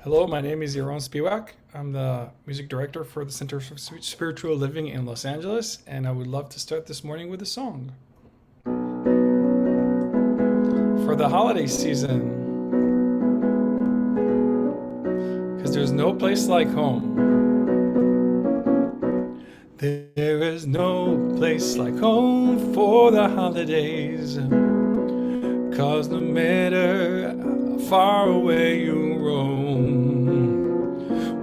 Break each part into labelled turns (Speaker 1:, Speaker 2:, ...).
Speaker 1: Hello, my name is Yaron Spiewak. I'm the music director for the Center for Spiritual Living in Los Angeles, and I would love to start this morning with a song. For the holiday season, because there's no place like home. There is no place like home for the holidays, cause no matter how far away you roam,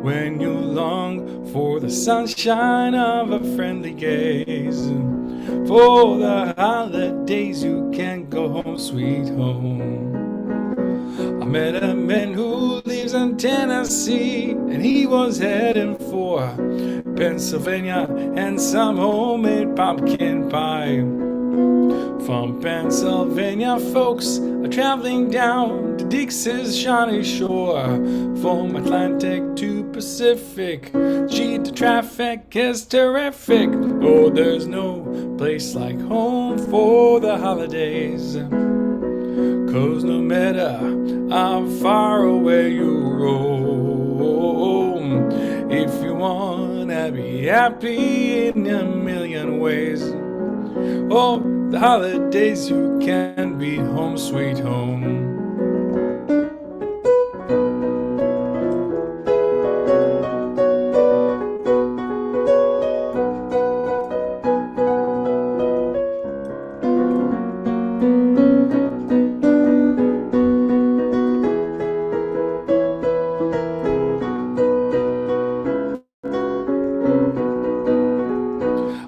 Speaker 1: when you long for the sunshine of a friendly gaze, for the holidays you can go home, sweet home. I met a man who lives in Tennessee, and he was heading for Pennsylvania and some homemade pumpkin pie. From Pennsylvania, folks are traveling down to Dixie's shiny shore. From Atlantic to Pacific, gee, the traffic is terrific. Oh, there's no place like home for the holidays, cause no matter how far away you roam, if you wanna be happy in a million ways, oh, the holidays you can be home, sweet home.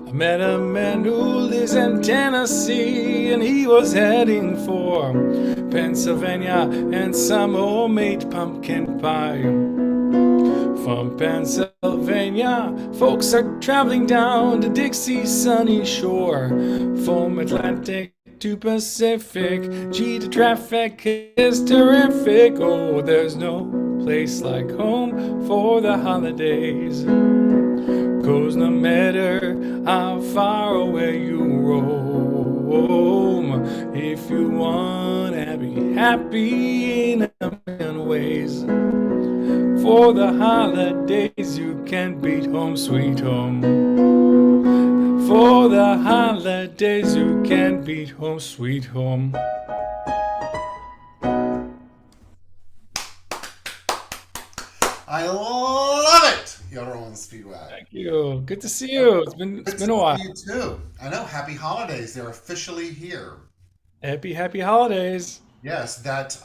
Speaker 1: I met a man who lives in Tennessee, and he was heading for Pennsylvania and some homemade pumpkin pie. From Pennsylvania, folks are traveling down to Dixie's sunny shore. From Atlantic to Pacific, gee, the traffic is terrific. Oh, there's no place like home for the holidays, cause no matter how far away you roam, if you wanna be happy in a million ways, for the holidays you can beat home, sweet home. For the holidays you can beat home, sweet home.
Speaker 2: I love it, Yoron Speedway.
Speaker 1: Thank you. Good to see you. It's
Speaker 2: Good to
Speaker 1: been a
Speaker 2: see
Speaker 1: while.
Speaker 2: you too. I know. Happy holidays. They're officially here.
Speaker 1: Happy holidays.
Speaker 2: Yes, that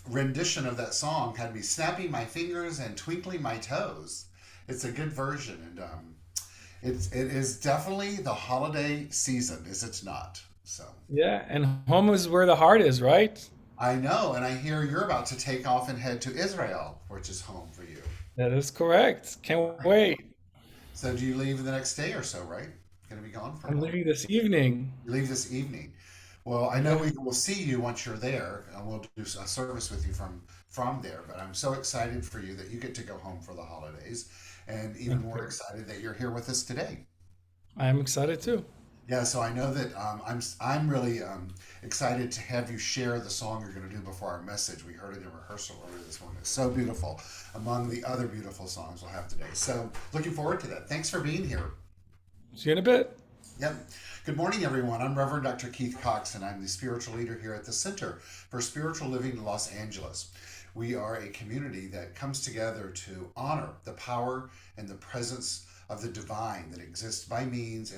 Speaker 2: rendition of that song had me snapping my fingers and twinkling my toes. It's a good version, and it is definitely the holiday season, is it not? So
Speaker 1: Yeah, and home is where the heart is, right?
Speaker 2: I know, and I hear you're about to take off and head to Israel, which is home for you.
Speaker 1: That is correct. Can't
Speaker 2: Right.
Speaker 1: wait.
Speaker 2: So do you leave the next day or so, right? Going to be gone for a
Speaker 1: I'm
Speaker 2: while.
Speaker 1: leaving this evening.
Speaker 2: You leave this evening. Well, I know
Speaker 1: Yeah.
Speaker 2: we will see you once you're there, and we'll do a service with you from there. But I'm so excited for you that you get to go home for the holidays, and even more
Speaker 1: Okay.
Speaker 2: excited that you're here with us today.
Speaker 1: I'm excited too.
Speaker 2: Yeah, so I know that I'm really excited to have you share the song you're going to do before our message. We heard it in rehearsal earlier this morning. It's so beautiful, among the other beautiful songs we'll have today. So looking forward to that. Thanks for being here.
Speaker 1: See you in a bit.
Speaker 2: Yep. Good morning, everyone. I'm Reverend Dr. Keith Cox, and I'm the spiritual leader here at the Center for Spiritual Living in Los Angeles. We are a community that comes together to honor the power and the presence of the divine that exists by means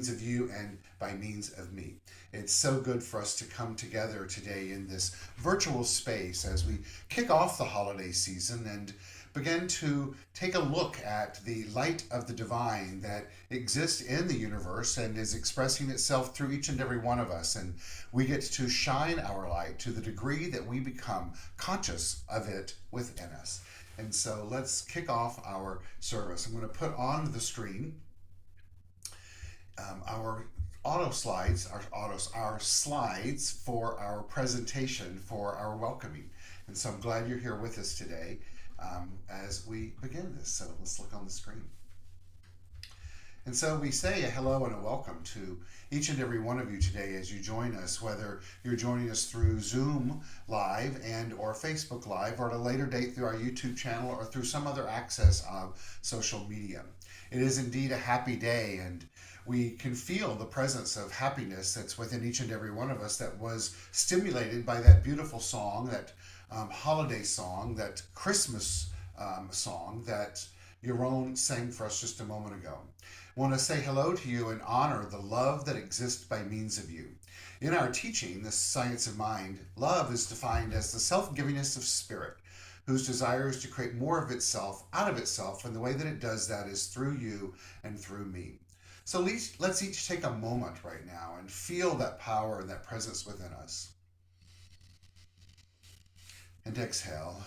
Speaker 2: of you and by means of me. It's so good for us to come together today in this virtual space as we kick off the holiday season and begin to take a look at the light of the divine that exists in the universe and is expressing itself through each and every one of us. And we get to shine our light to the degree that we become conscious of it within us. And so let's kick off our service. I'm going to put on the screen our our slides for our presentation for our welcoming. And so I'm glad you're here with us today as we begin this. So let's look on the screen. And so we say a hello and a welcome to each and every one of you today as you join us, whether you're joining us through Zoom Live and or Facebook Live, or at a later date through our YouTube channel or through some other access of social media. It is indeed a happy day, and we can feel the presence of happiness that's within each and every one of us that was stimulated by that beautiful song, that holiday song, that Christmas song that Yaron sang for us just a moment ago. I want to say hello to you and honor the love that exists by means of you. In our teaching, the science of mind, love is defined as the self-givingness of spirit, whose desire is to create more of itself out of itself, and the way that it does that is through you and through me. So let's each take a moment right now and feel that power and that presence within us. And exhale.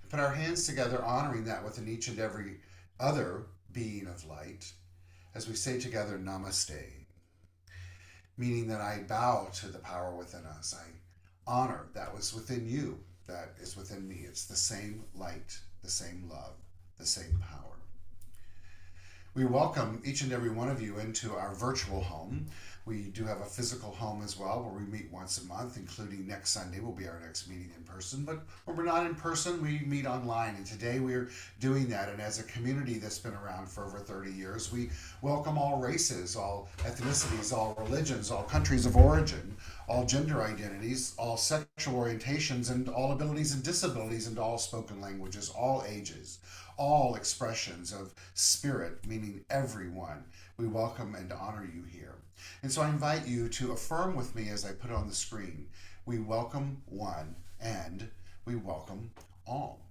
Speaker 2: Put our hands together, honoring that within each and every other being of light, as we say together, Namaste, meaning that I bow to the power within us. I honor that was within you, that is within me. It's the same light, the same love, the same power. We welcome each and every one of you into our virtual home. We do have a physical home as well, where we meet once a month, including next Sunday will be our next meeting in person. But when we're not in person, we meet online. And today we're doing that. And as a community that's been around for over 30 years, we welcome all races, all ethnicities, all religions, all countries of origin, all gender identities, all sexual orientations, and all abilities and disabilities, and all spoken languages, all ages, all expressions of spirit, meaning everyone. We welcome and honor you here. And so I invite you to affirm with me as I put it on the screen. We welcome one and we welcome all.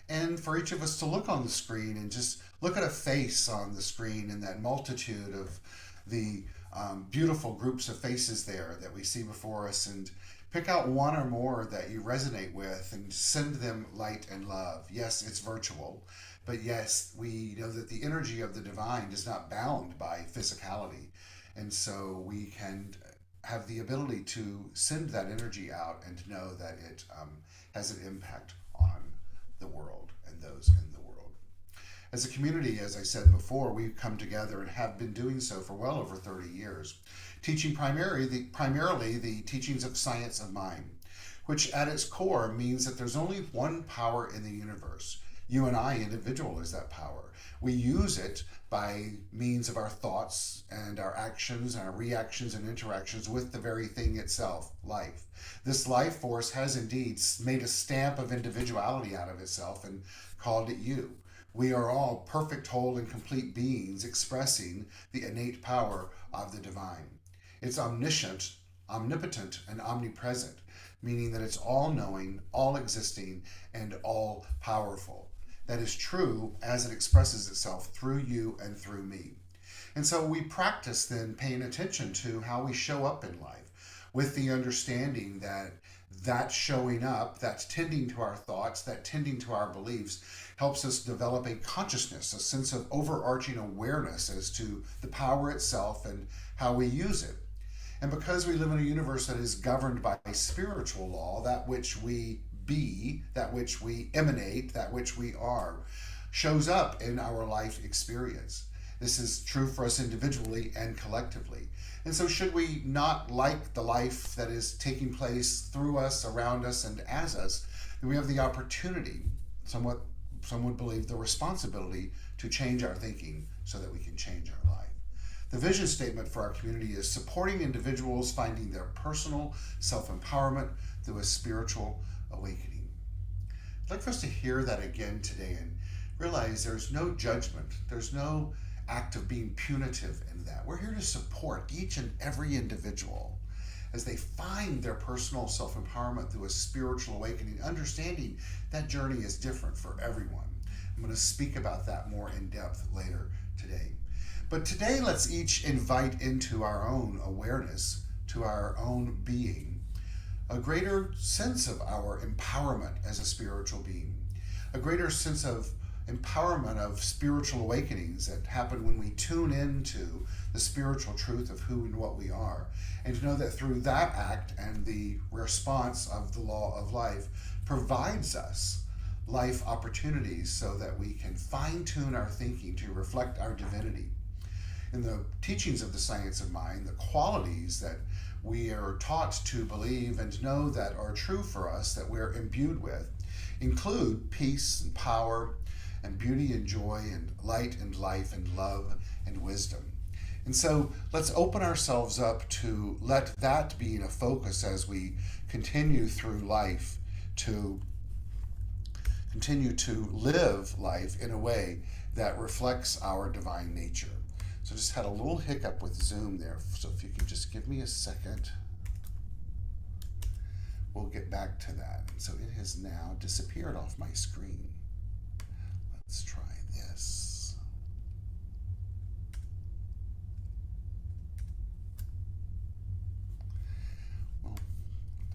Speaker 2: And for each of us to look on the screen and just look at a face on the screen and that multitude of the beautiful groups of faces there that we see before us, and pick out one or more that you resonate with and send them light and love. Yes, it's virtual, but yes, we know that the energy of the divine is not bound by physicality. And so we can have the ability to send that energy out and to know that it has an impact on the world and those in the world. As a community, as I said before, we've come together and have been doing so for well over 30 years, teaching primarily the teachings of science of mind, which at its core means that there's only one power in the universe. You and I, individual, is that power. We use it by means of our thoughts and our actions and our reactions and interactions with the very thing itself, life. This life force has indeed made a stamp of individuality out of itself and called it you. We are all perfect, whole, and complete beings expressing the innate power of the divine. It's omniscient, omnipotent, and omnipresent, meaning that it's all-knowing, all-existing, and all-powerful. That is true as it expresses itself through you and through me. And so we practice then paying attention to how we show up in life, with the understanding that that showing up, that tending to our thoughts, that tending to our beliefs, helps us develop a consciousness, a sense of overarching awareness as to the power itself and how we use it. And because we live in a universe that is governed by spiritual law, that which we be, that which we emanate, that which we are, shows up in our life experience. This is true for us individually and collectively. And so should we not like the life that is taking place through us, around us, and as us, then we have the opportunity, some would believe the responsibility, to change our thinking so that we can change our life. The vision statement for our community is supporting individuals finding their personal self-empowerment through a spiritual awakening. I'd like for us to hear that again today and realize there's no judgment, there's no act of being punitive in that. We're here to support each and every individual as they find their personal self-empowerment through a spiritual awakening, understanding that journey is different for everyone. I'm going to speak about that more in depth later today. But today, let's each invite into our own awareness, to our own being, a greater sense of our empowerment as a spiritual being, a greater sense of empowerment of spiritual awakenings that happen when we tune into the spiritual truth of who and what we are, and to know that through that act and the response of the law of life provides us life opportunities so that we can fine-tune our thinking to reflect our divinity. In the teachings of the science of mind, the qualities that we are taught to believe and know that are true for us, that we're imbued with, include peace and power and beauty and joy and light and life and love and wisdom. And so let's open ourselves up to let that be a focus as we continue through life, to continue to live life in a way that reflects our divine nature. So just had a little hiccup with Zoom there. So if you could just give me a second, we'll get back to that. And so it has now disappeared off my screen. Let's try this. Well,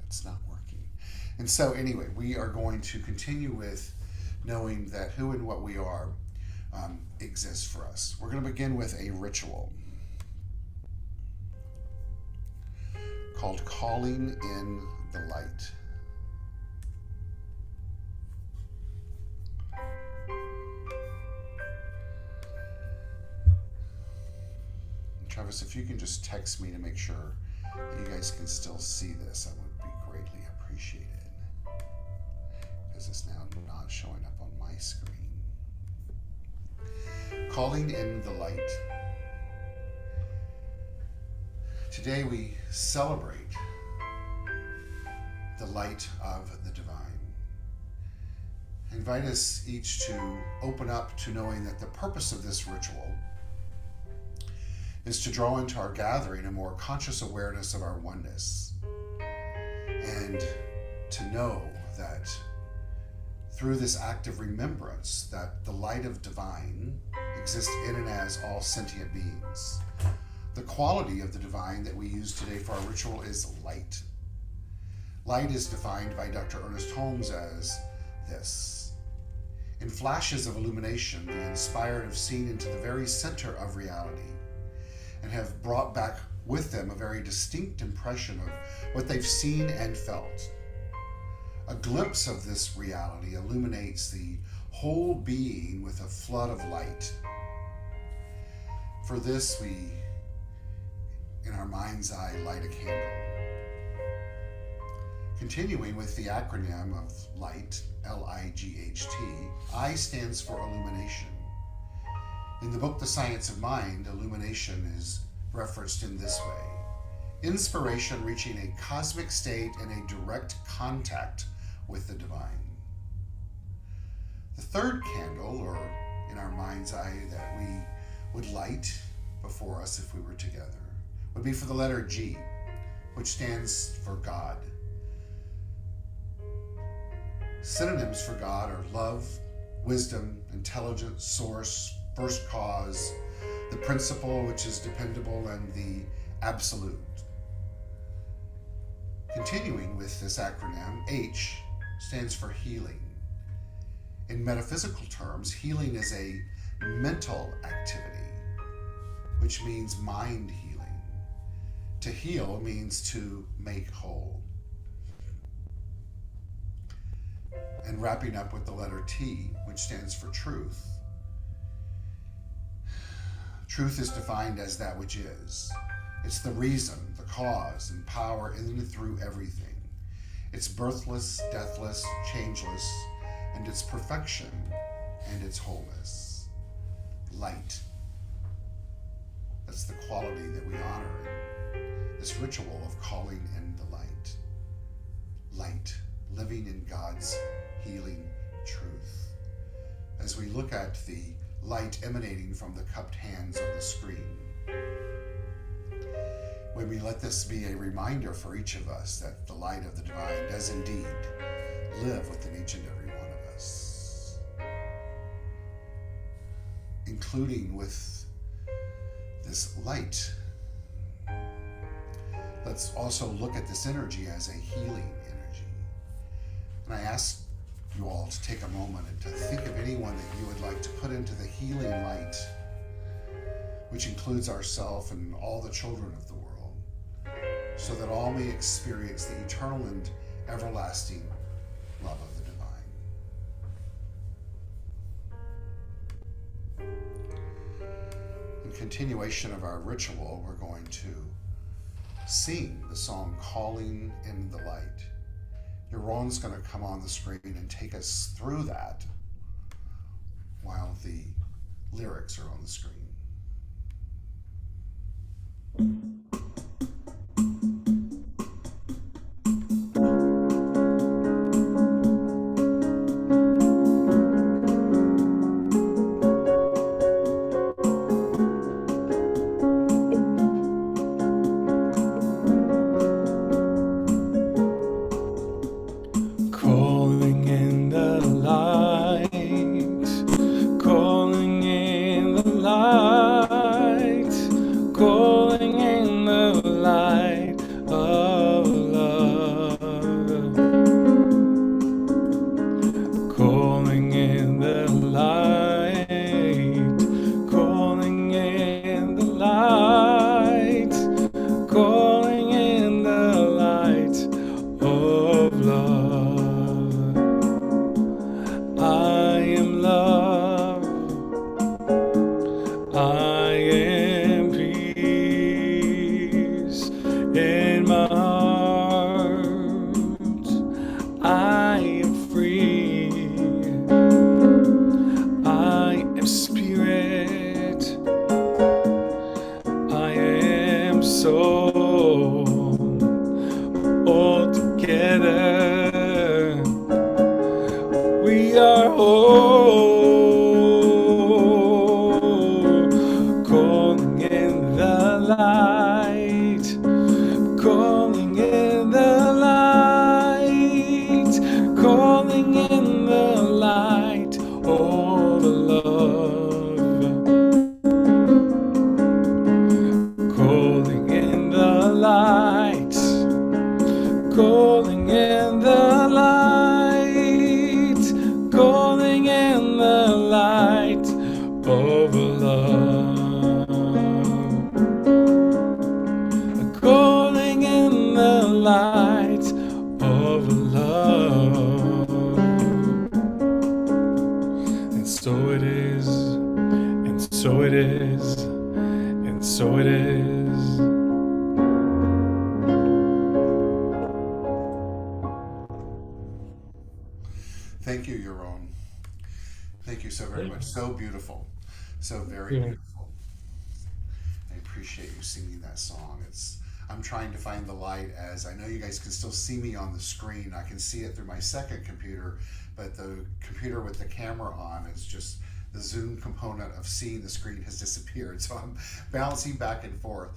Speaker 2: that's not working. And so anyway, we are going to continue with knowing that who and what we are exists for us. We're going to begin with a ritual called calling in the light. Travis, if you can just text me to make sure that you guys can still see this, that would be greatly appreciated, because it's now not showing up on my screen. Calling in the light. Today we celebrate the light of the divine. I invite us each to open up to knowing that the purpose of this ritual is to draw into our gathering a more conscious awareness of our oneness, and to know that through this act of remembrance that the light of divine exists in and as all sentient beings. The quality of the divine that we use today for our ritual is light. Light is defined by Dr. Ernest Holmes as this: in flashes of illumination, the inspired have seen into the very center of reality and have brought back with them a very distinct impression of what they've seen and felt. A glimpse of this reality illuminates the whole being with a flood of light. For this, we, in our mind's eye, light a candle. Continuing with the acronym of LIGHT, L-I-G-H-T, I stands for illumination. In the book The Science of Mind, illumination is referenced in this way: inspiration reaching a cosmic state in a direct contact with the divine. The third candle, or in our mind's eye, that we would light before us if we were together, would be for the letter G, which stands for God. Synonyms for God are love, wisdom, intelligence, source, first cause, the principle, which is dependable, and the absolute. Continuing with this acronym, H stands for healing. In metaphysical terms, healing is a mental activity, which means mind healing. To heal means to make whole. And wrapping up with the letter T, which stands for truth. Truth is defined as that which is. It's the reason, the cause, and power in and through everything. It's birthless, deathless, changeless, and its perfection and its wholeness. Light. That's the quality that we honor in this ritual of calling in the light. Light, living in God's healing truth. As we look at the light emanating from the cupped hands on the screen, when we let this be a reminder for each of us that the light of the divine does indeed live within each and every one of us, including with this light. Let's also look at this energy as a healing energy. And I ask you all to take a moment and to think of anyone that you would like to put into the healing light, which includes ourselves and all the children of the world, so that all may experience the eternal and everlasting love of the divine. continuation of our ritual, we're going to sing the song Calling in the Light. Yaron's going to come on the screen and take us through that while the lyrics are on the screen.
Speaker 1: Calling in the light, calling in the light, calling in the light of love, calling in the light, calling in the light, calling in the light of love. I am love, I am peace in my heart, I am free, I am spirit, I am soul, all together we are whole, calling in the light, calling in the light, calling in the light of love, calling in the light, calling in the light, calling in the light of love, calling in the light of love. And so it is, and so it is, and so it is.
Speaker 2: Thank you, Yaron. Thank you so very much. So beautiful. So very
Speaker 1: Yeah.
Speaker 2: beautiful. I appreciate you singing that song. I'm trying to find the light, as I know you guys can still see me on the screen. I can see it through my second computer, but the computer with the camera on is just the zoom component of seeing the screen has disappeared. So I'm bouncing back and forth,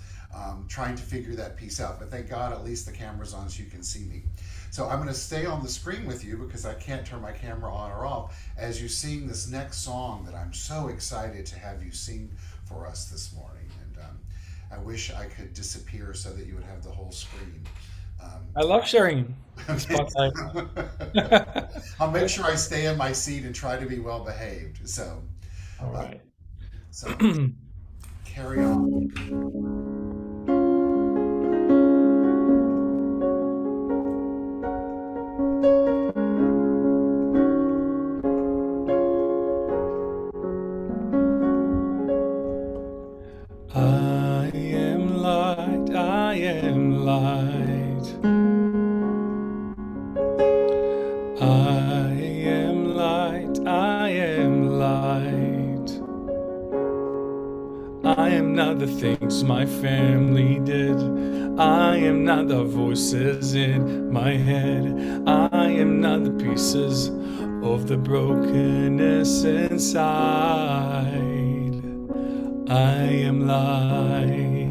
Speaker 2: trying to figure that piece out. But thank God at least the camera's on so you can see me. So I'm going to stay on the screen with you because I can't turn my camera on or off as you sing this next song that I'm so excited to have you sing for us this morning. And I wish I could disappear so that you would have the whole screen.
Speaker 1: I love sharing
Speaker 2: Okay.
Speaker 1: spotlight.
Speaker 2: I'll make sure I stay in my seat and try to be well behaved. So,
Speaker 1: All
Speaker 2: uh,
Speaker 1: right.
Speaker 2: so carry on.
Speaker 1: I am light, I am light. I am light, I am light. I am not the things my family did. I am not the voices in my head. I am not the pieces of the brokenness inside. I am light.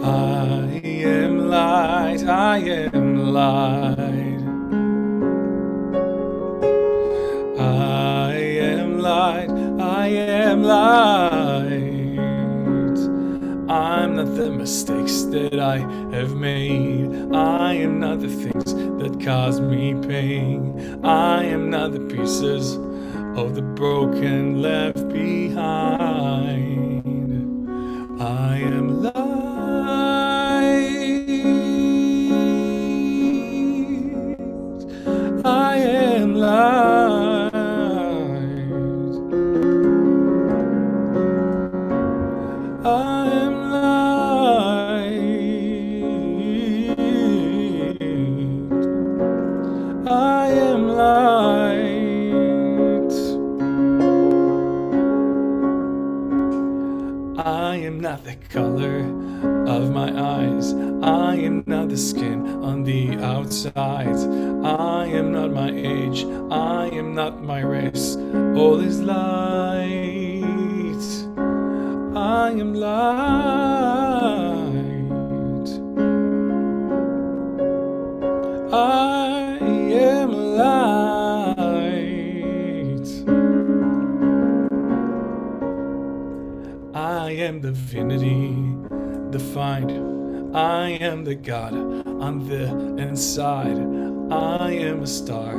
Speaker 1: I am light, I am light. I am light, I am light. I'm not the mistakes that I have made. I am not the things that cause me pain. I am not the pieces of the broken left behind. I am light. am not the skin on the outside. I am not my age. I am not my race. All is light. I am light. I am light. I am divinity defined. I am the God on the inside. I am a star.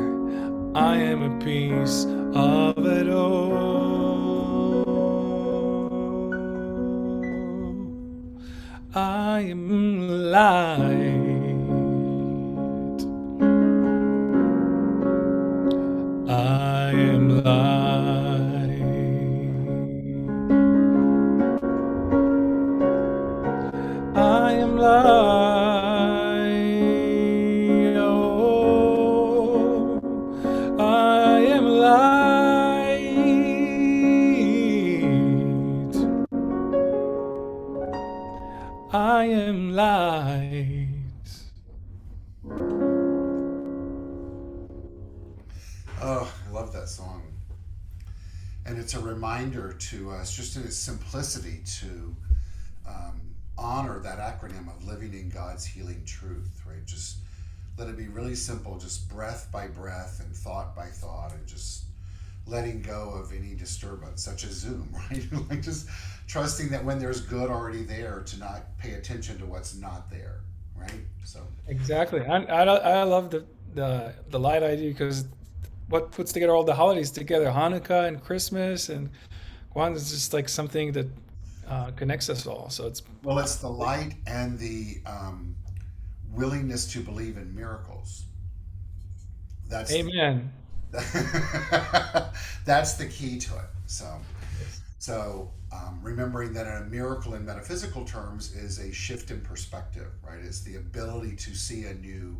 Speaker 1: I am a piece of it all. I am light. I am light. I am light. Oh, I am light. I am light.
Speaker 2: Oh, I love that song. And it's a reminder to us, just in its simplicity, to honor that acronym of living in God's healing truth, right? Just let it be really simple, just breath by breath and thought by thought, and just letting go of any disturbance, such as Zoom, right? Like just trusting that when there's good already there, to not pay attention to what's not there, right? So,
Speaker 1: Exactly. I love the light idea because what puts together all the holidays together, Hanukkah and Christmas and Kwanzaa is just like something that connects us all. So it's
Speaker 2: well, it's the light and the willingness to believe in miracles. That's
Speaker 1: amen.
Speaker 2: that's the key to it. So,
Speaker 1: Yes.
Speaker 2: remembering that a miracle in metaphysical terms is a shift in perspective, right? It's the ability to see anew.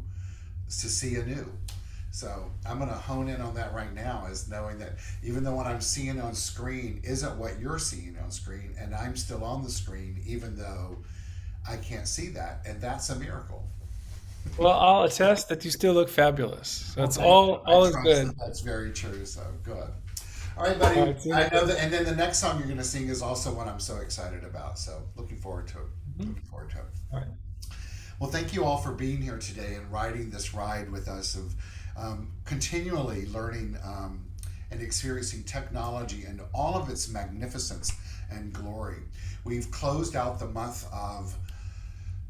Speaker 2: So I'm going to hone in on that right now, as knowing that even though what I'm seeing on screen isn't what you're seeing on screen, and I'm still on the screen, even though I can't see that, and that's a miracle.
Speaker 1: Well, I'll attest that you still look fabulous. So
Speaker 2: Well,
Speaker 1: it's
Speaker 2: thank you. I
Speaker 1: all is
Speaker 2: trust that
Speaker 1: good.
Speaker 2: that's very true. So good. All right,
Speaker 1: All
Speaker 2: buddy.
Speaker 1: right, seems
Speaker 2: I know
Speaker 1: good.
Speaker 2: that, and then the next song you're going to sing is also one I'm so excited about. So looking forward to it.
Speaker 1: Mhm.
Speaker 2: Looking forward to it.
Speaker 1: All right.
Speaker 2: Well, thank you all for being here today and riding this ride with us of continually learning and experiencing technology and all of its magnificence and glory. We've closed out the month of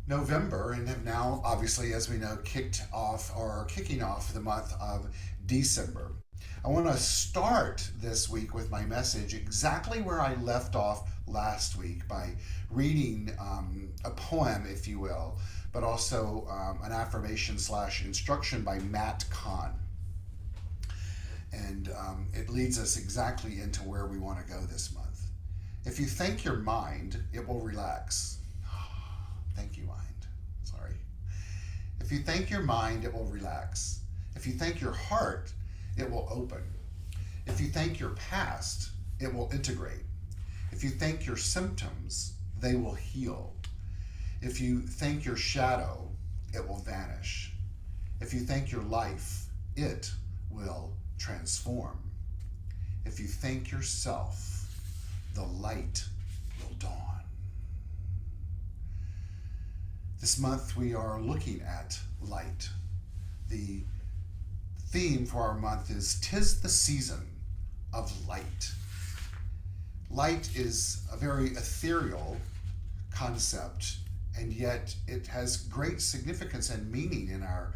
Speaker 2: November and have now, obviously, as we know, kicked off or are kicking off the month of December. I want to start this week with my message exactly where I left off last week by reading a poem, if you will, but also an affirmation slash instruction by Matt Kahn. And it leads us exactly into where we want to go this month. If you thank your mind, it will relax. Thank you, mind. Sorry. If you thank your mind, it will relax. If you thank your heart, it will open. If you thank your past, it will integrate. If you thank your symptoms, they will heal. If you thank your shadow, it will vanish. If you thank your life, it will transform. If you thank yourself, the light will dawn. This month we are looking at light. The theme for our month is "'Tis the Season of Light." Light is a very ethereal concept, and yet it has great significance and meaning in our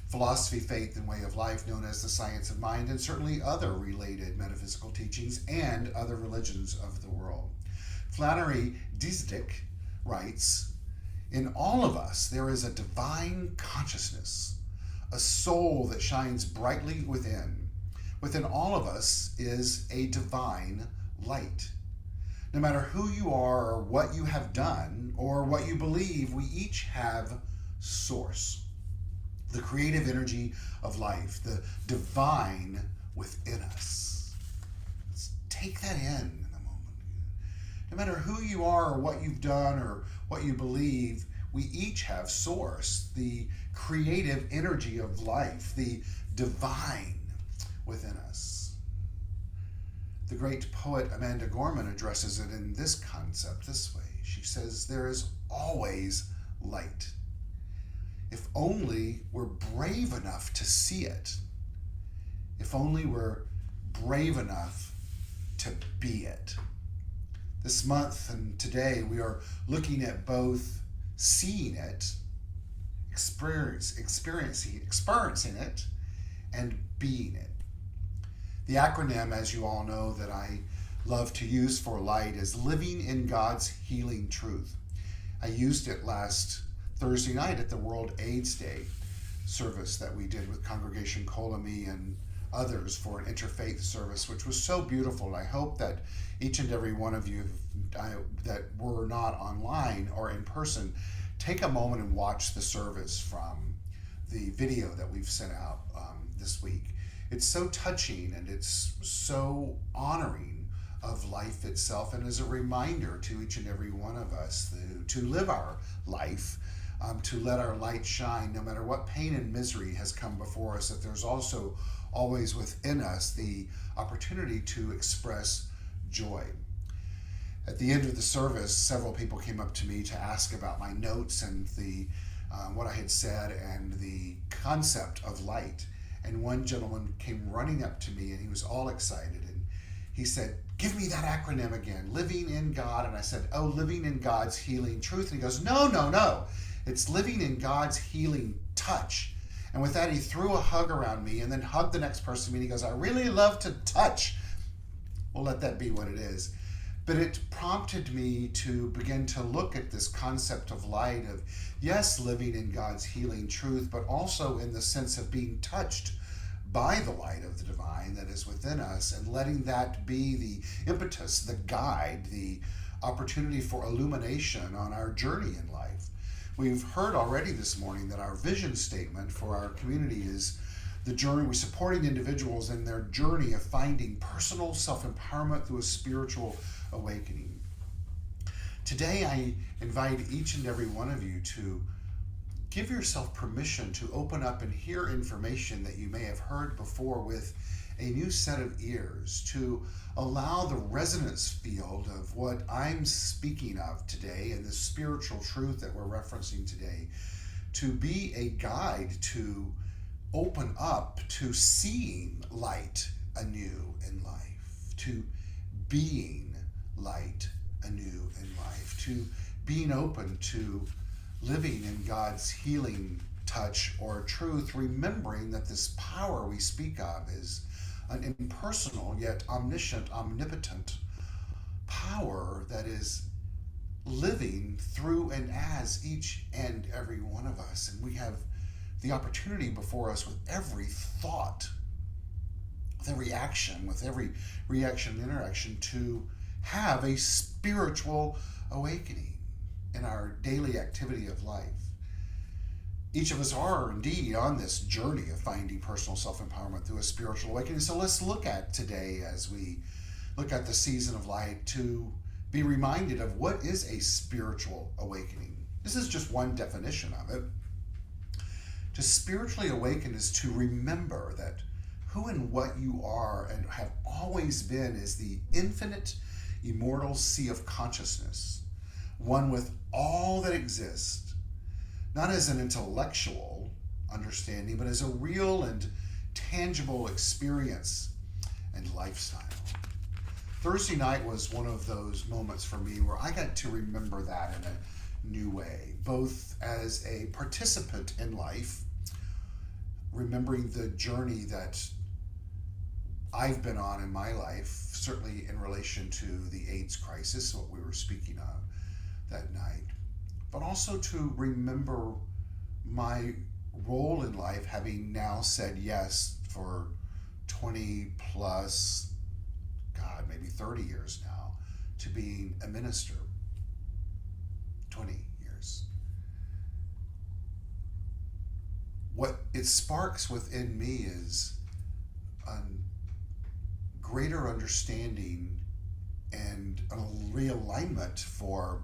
Speaker 2: philosophy, faith, and way of life known as the science of mind, and certainly other related metaphysical teachings and other religions of the world. Flannery Disdick writes, "In all of us there is a divine consciousness, a soul that shines brightly within. Within all of us is a divine light. No matter who you are or what you have done or what you believe, we each have source, the creative energy of life, the divine within us." Let's take that in the moment. No matter who you are or what you've done or what you believe, we each have source, the creative energy of life, the divine within us. The great poet Amanda Gorman addresses it in this concept this way. She says, there is always light. If only we're brave enough to see it. If only we're brave enough to be it. This month and today we are looking at both seeing it, experiencing it, and being it. The acronym, as you all know, that I love to use for light is Living in God's Healing Truth. I used it last Thursday night at the World AIDS Day service that we did with Congregation Colamy and others for an interfaith service, which was so beautiful. And I hope that each and every one of you that were not online or in person, take a moment and watch the service from the video that we've sent out this week. It's so touching and it's so honoring of life itself, and as a reminder to each and every one of us to live our life, to let our light shine no matter what pain and misery has come before us, that there's also always within us the opportunity to express joy. At the end of the service, several people came up to me to ask about my notes and what I had said and the concept of light. And one gentleman came running up to me and he was all excited and he said, "Give me that acronym again, Living in God." And I said, "Oh, Living in God's Healing Truth." And he goes, No. It's Living in God's Healing Touch. And with that, he threw a hug around me and then hugged the next person. And he goes, "I really love to touch." We'll let that be what it is. But it prompted me to begin to look at this concept of light, of, yes, living in God's healing truth, but also in the sense of being touched by the light of the divine that is within us and letting that be the impetus, the guide, the opportunity for illumination on our journey in life. We've heard already this morning that our vision statement for our community is the journey. We're supporting individuals in their journey of finding personal self-empowerment through a spiritual awakening. Today, I invite each and every one of you to give yourself permission to open up and hear information that you may have heard before with a new set of ears, to allow the resonance field of what I'm speaking of today and the spiritual truth that we're referencing today to be a guide to open up to seeing light anew in life, to being light anew in life, to being open to living in God's healing touch or truth, remembering that this power we speak of is an impersonal yet omniscient, omnipotent power that is living through and as each and every one of us. And we have the opportunity before us with every thought, with every action, and interaction to have a spiritual awakening in our daily activity of life. Each of us are indeed on this journey of finding personal self-empowerment through a spiritual awakening. So let's look at today, as we look at the season of light, to be reminded of what is a spiritual awakening. This is just one definition of it. To spiritually awaken is to remember that who and what you are and have always been is the infinite, immortal sea of consciousness, one with all that exists, not as an intellectual understanding, but as a real and tangible experience and lifestyle. Thursday night was one of those moments for me where I got to remember that in a new way, both as a participant in life, remembering the journey that I've been on in my life, certainly in relation to the AIDS crisis, what we were speaking of that night, but also to remember my role in life, having now said yes for 20 plus, God, maybe 30 years now, to being a minister. 20 years. What it sparks within me is a greater understanding and a realignment for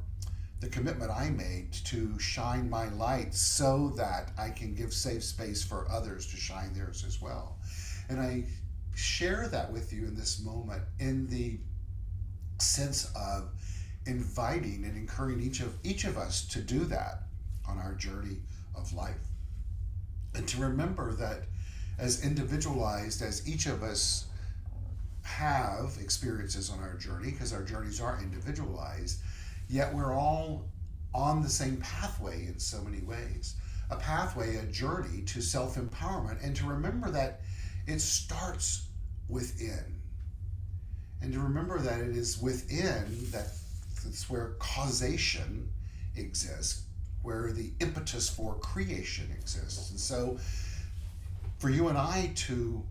Speaker 2: the commitment I made to shine my light so that I can give safe space for others to shine theirs as well. And I share that with you in this moment in the sense of inviting and encouraging each of us to do that on our journey of life. And to remember that as individualized as each of us have experiences on our journey, because our journeys are individualized, yet we're all on the same pathway in so many ways. A pathway, a journey to self empowerment, and to remember that it starts within. And to remember that it is within that's where causation exists, where the impetus for creation exists. And so, for you and I to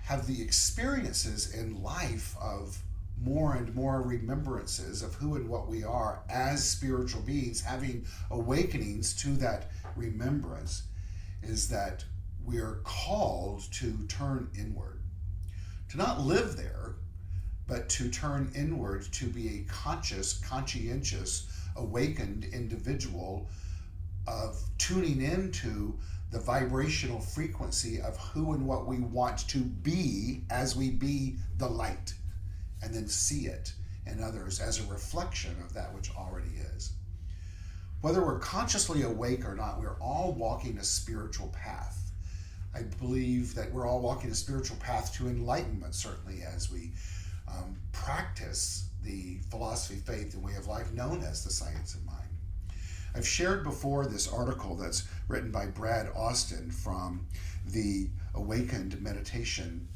Speaker 2: have the experiences in life of more and more remembrances of who and what we are as spiritual beings, having awakenings to that remembrance, is that we are called to turn inward, to not live there, but to turn inward, to be a conscious, conscientious, awakened individual of tuning into the vibrational frequency of who and what we want to be as we be the light, and then see it in others as a reflection of that which already is. Whether we're consciously awake or not, we're all walking a spiritual path. I believe that we're all walking a spiritual path to enlightenment, certainly as we practice the philosophy, faith, and way of life known as the science of mind. I've shared before this article that's written by Brad Austin from the Awakened Meditation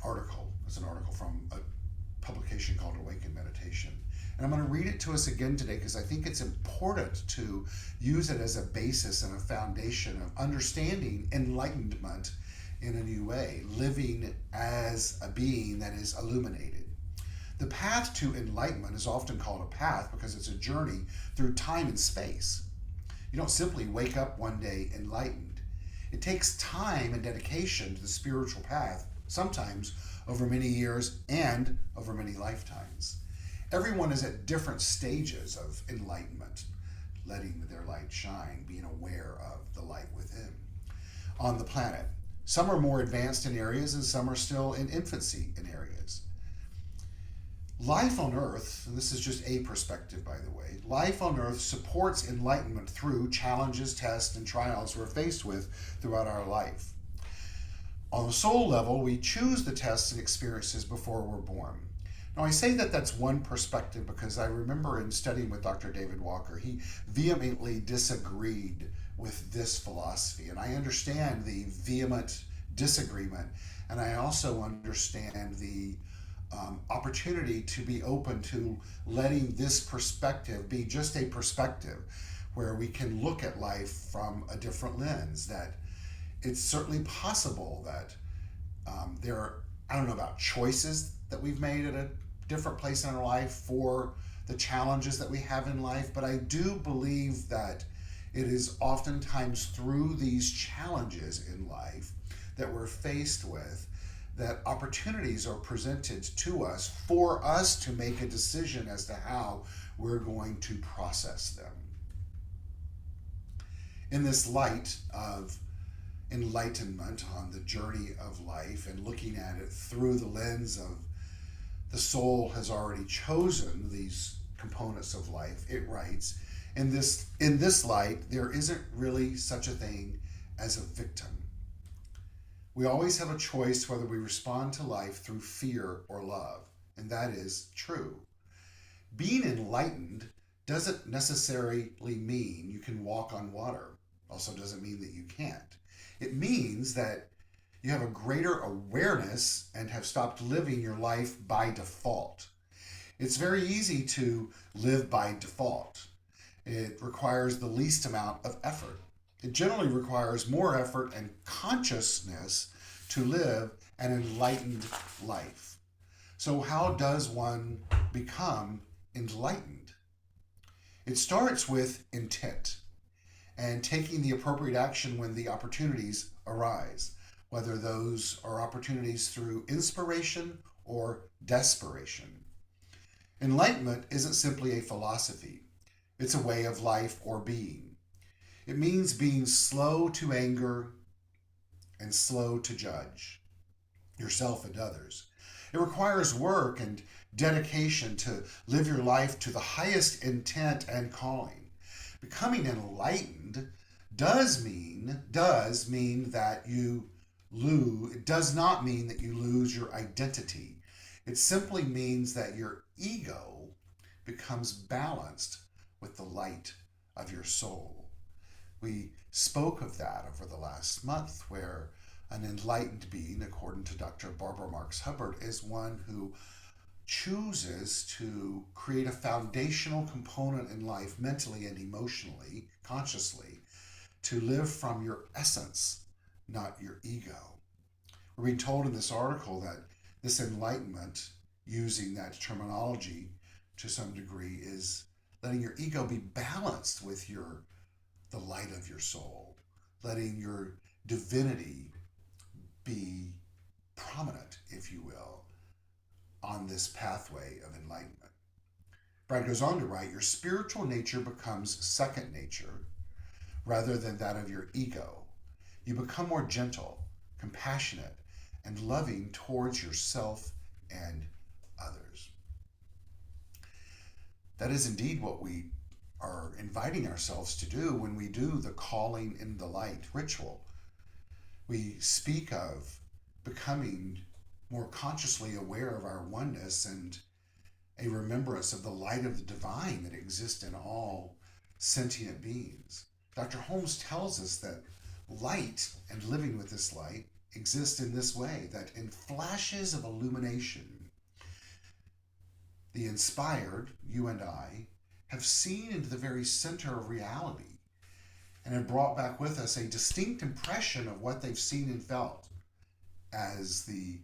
Speaker 2: article. It's an article from a publication called Awakened Meditation. And I'm going to read it to us again today because I think it's important to use it as a basis and a foundation of understanding enlightenment in a new way, living as a being that is illuminated. The path to enlightenment is often called a path because it's a journey through time and space. You don't simply wake up one day enlightened. It takes time and dedication to the spiritual path, sometimes over many years and over many lifetimes. Everyone is at different stages of enlightenment, letting their light shine, being aware of the light within. On the planet, some are more advanced in areas and some are still in infancy in areas. Life on Earth, and this is just a perspective by the way, life on Earth supports enlightenment through challenges, tests, and trials we're faced with throughout our life. On the soul level, we choose the tests and experiences before we're born. Now, I say that that's one perspective because I remember in studying with Dr. David Walker, he vehemently disagreed with this philosophy. And I understand the vehement disagreement, and I also understand the opportunity to be open to letting this perspective be just a perspective where we can look at life from a different lens, that it's certainly possible that there are, I don't know about choices that we've made at a different place in our life for the challenges that we have in life, but I do believe that it is oftentimes through these challenges in life that we're faced with that opportunities are presented to us for us to make a decision as to how we're going to process them. In this light of enlightenment on the journey of life and looking at it through the lens of the soul has already chosen these components of life, it writes, in this light, there isn't really such a thing as a victim. We always have a choice whether we respond to life through fear or love, and that is true. Being enlightened doesn't necessarily mean you can walk on water. Also doesn't mean that you can't. It means that you have a greater awareness and have stopped living your life by default. It's very easy to live by default. It requires the least amount of effort. It generally requires more effort and consciousness to live an enlightened life. So how does one become enlightened? It starts with intent and taking the appropriate action when the opportunities arise, whether those are opportunities through inspiration or desperation. Enlightenment isn't simply a philosophy, it's a way of life or being. It means being slow to anger and slow to judge yourself and others. It requires work and dedication to live your life to the highest intent and calling. Becoming enlightened does mean that you lose it does not mean that you lose your identity. It simply means that your ego becomes balanced with the light of your soul. We spoke of that over the last month, where an enlightened being, according to Dr. Barbara Marx Hubbard, is one who chooses to create a foundational component in life, mentally and emotionally, consciously, to live from your essence, not your ego. We're being told in this article that this enlightenment, using that terminology to some degree, is letting your ego be balanced with the light of your soul, letting your divinity be prominent, if you will, on this pathway of enlightenment. Brad goes on to write, your spiritual nature becomes second nature rather than that of your ego. You become more gentle, compassionate, and loving towards yourself and others. That is indeed what we are inviting ourselves to do when we do the calling in the light ritual. We speak of becoming more consciously aware of our oneness and a remembrance of the light of the divine that exists in all sentient beings. Dr. Holmes tells us that light and living with this light exist in this way, that in flashes of illumination, the inspired, you and I, have seen into the very center of reality and have brought back with us a distinct impression of what they've seen and felt as the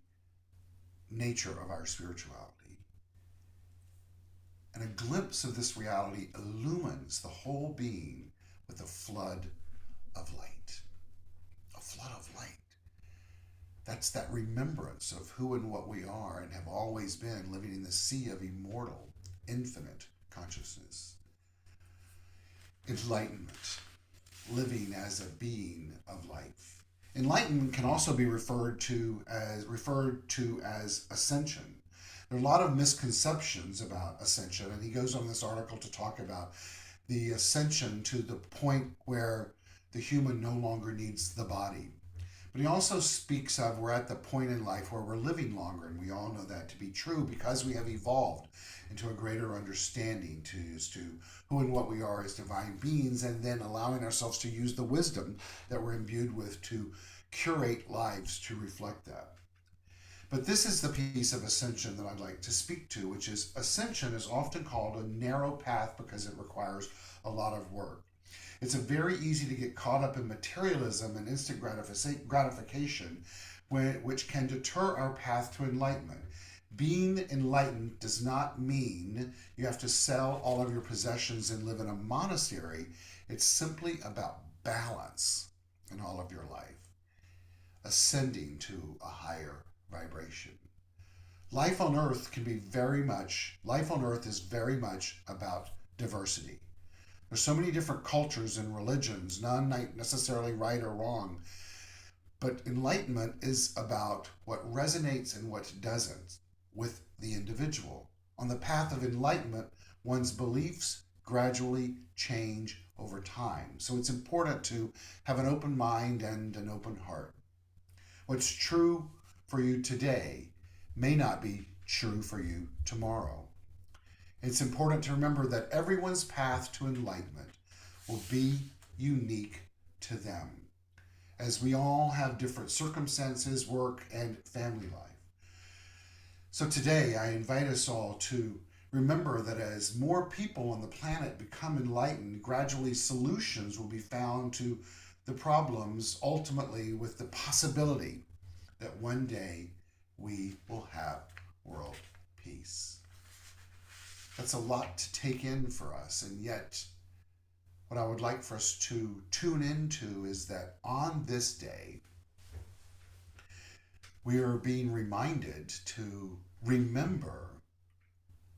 Speaker 2: nature of our spirituality. And a glimpse of this reality illumines the whole being with a flood of light. A flood of light. That's that remembrance of who and what we are and have always been, living in the sea of immortal, infinite consciousness. Enlightenment, living as a being of life. Enlightenment can also be referred to as ascension. There are a lot of misconceptions about ascension, and he goes on in this article to talk about the ascension to the point where the human no longer needs the body. But he also speaks of we're at the point in life where we're living longer, and we all know that to be true because we have evolved into a greater understanding as to who and what we are as divine beings, and then allowing ourselves to use the wisdom that we're imbued with to curate lives to reflect that. But this is the piece of ascension that I'd like to speak to, which is ascension is often called a narrow path because it requires a lot of work. It's very easy to get caught up in materialism and instant gratification, which can deter our path to enlightenment. Being enlightened does not mean you have to sell all of your possessions and live in a monastery. It's simply about balance in all of your life, ascending to a higher vibration. Life on earth is very much about diversity. There's so many different cultures and religions, none necessarily right or wrong. But enlightenment is about what resonates and what doesn't with the individual. On the path of enlightenment, one's beliefs gradually change over time. So it's important to have an open mind and an open heart. What's true for you today may not be true for you tomorrow. It's important to remember that everyone's path to enlightenment will be unique to them, as we all have different circumstances, work, and family life. So today, I invite us all to remember that as more people on the planet become enlightened, gradually solutions will be found to the problems, ultimately with the possibility that one day we will have world peace. That's a lot to take in for us, and yet what I would like for us to tune into is that on this day, we are being reminded to remember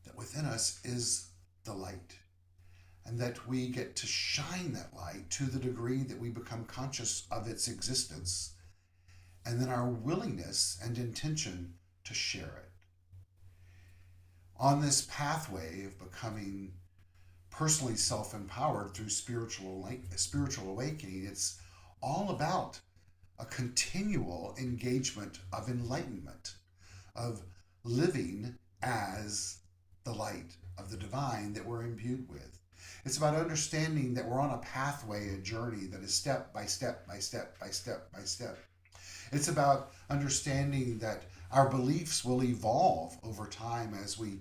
Speaker 2: that within us is the light, and that we get to shine that light to the degree that we become conscious of its existence, and then our willingness and intention to share it. On this pathway of becoming personally self-empowered through spiritual awakening, it's all about a continual engagement of enlightenment, of living as the light of the divine that we're imbued with. It's about understanding that we're on a pathway, a journey that is step by step by step by step by step. It's about understanding that our beliefs will evolve over time as we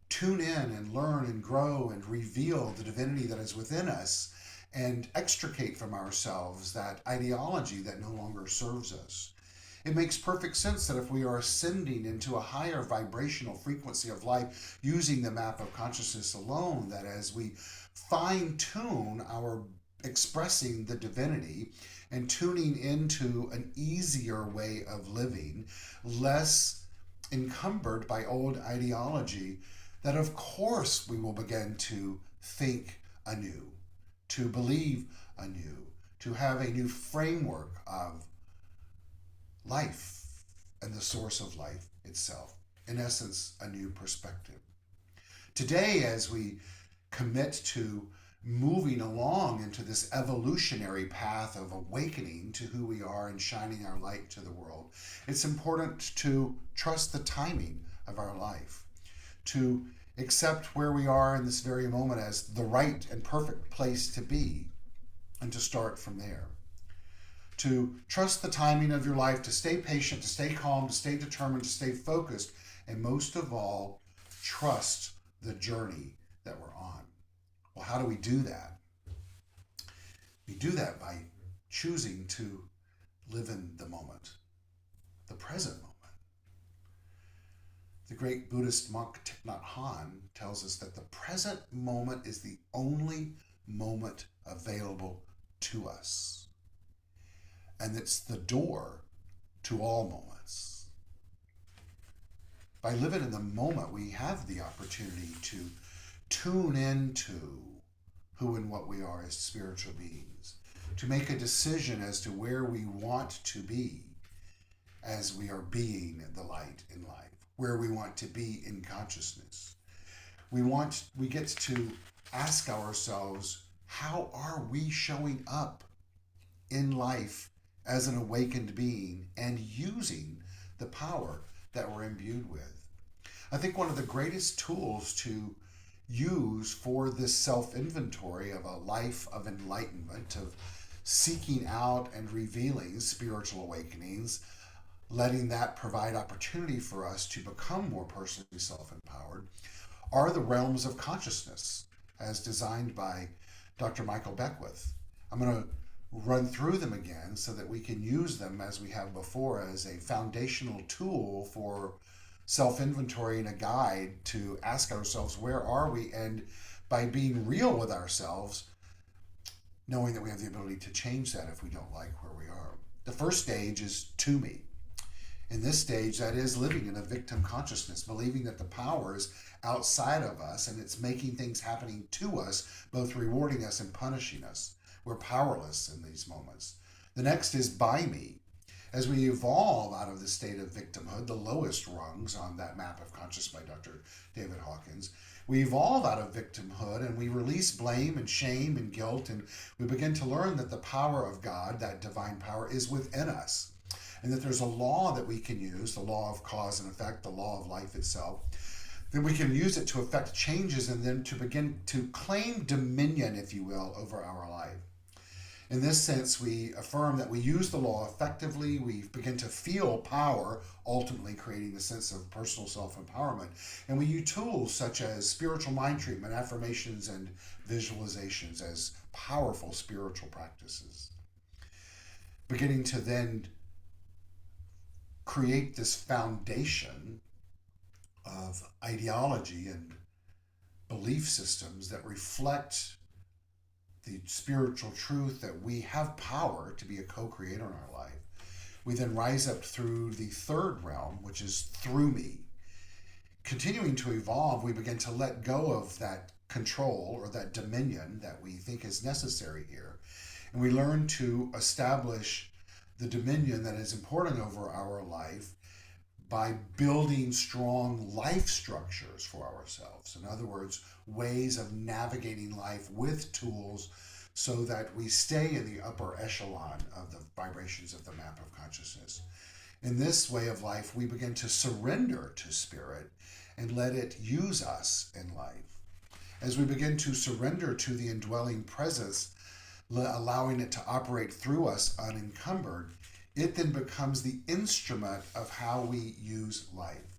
Speaker 2: tune in and learn and grow and reveal the divinity that is within us and extricate from ourselves that ideology that no longer serves us. It makes perfect sense that if we are ascending into a higher vibrational frequency of life using the map of consciousness alone, that as we fine tune our expressing the divinity and tuning into an easier way of living, less encumbered by old ideology, that of course we will begin to think anew, to believe anew, to have a new framework of life and the source of life itself. In essence, a new perspective. Today, as we commit to moving along into this evolutionary path of awakening to who we are and shining our light to the world, it's important to trust the timing of our life, to accept where we are in this very moment as the right and perfect place to be, and to start from there. To trust the timing of your life, to stay patient, to stay calm, to stay determined, to stay focused, and most of all, trust the journey that we're on. Well, how do we do that? We do that by choosing to live in the moment, the present moment. The great Buddhist monk Thich Nhat Hanh tells us that the present moment is the only moment available to us. And it's the door to all moments. By living in the moment, we have the opportunity to tune into who and what we are as spiritual beings, to make a decision as to where we want to be as we are being the light in life, where we want to be in consciousness. We get to ask ourselves, how are we showing up in life as an awakened being and using the power that we're imbued with? I think one of the greatest tools to use for this self-inventory of a life of enlightenment, of seeking out and revealing spiritual awakenings, letting that provide opportunity for us to become more personally self-empowered, are the realms of consciousness as designed by Dr. Michael Beckwith. I'm going to run through them again so that we can use them as we have before as a foundational tool for self-inventory and a guide to ask ourselves, where are we? And by being real with ourselves, knowing that we have the ability to change that if we don't like where we are. The first stage is to me. In this stage, that is living in a victim consciousness, believing that the power is outside of us and it's making things happening to us, both rewarding us and punishing us. We're powerless in these moments. The next is by me. As we evolve out of the state of victimhood, the lowest rungs on that map of consciousness by Dr. David Hawkins, we evolve out of victimhood and we release blame and shame and guilt, and we begin to learn that the power of God, that divine power, is within us, and that there's a law that we can use, the law of cause and effect, the law of life itself. Then we can use it to effect changes and then to begin to claim dominion, if you will, over our life. In this sense, we affirm that we use the law effectively, we begin to feel power, ultimately creating a sense of personal self-empowerment, and we use tools such as spiritual mind treatment, affirmations, and visualizations as powerful spiritual practices. Beginning to then create this foundation of ideology and belief systems that reflect the spiritual truth that we have power to be a co-creator in our life. We then rise up through the third realm, which is through me, continuing to evolve, we begin to let go of that control or that dominion that we think is necessary here. And we learn to establish the dominion that is important over our life by building strong life structures for ourselves. In other words, ways of navigating life with tools so that we stay in the upper echelon of the vibrations of the map of consciousness. In this way of life, we begin to surrender to spirit and let it use us in life. As we begin to surrender to the indwelling presence, allowing it to operate through us unencumbered, it then becomes the instrument of how we use life.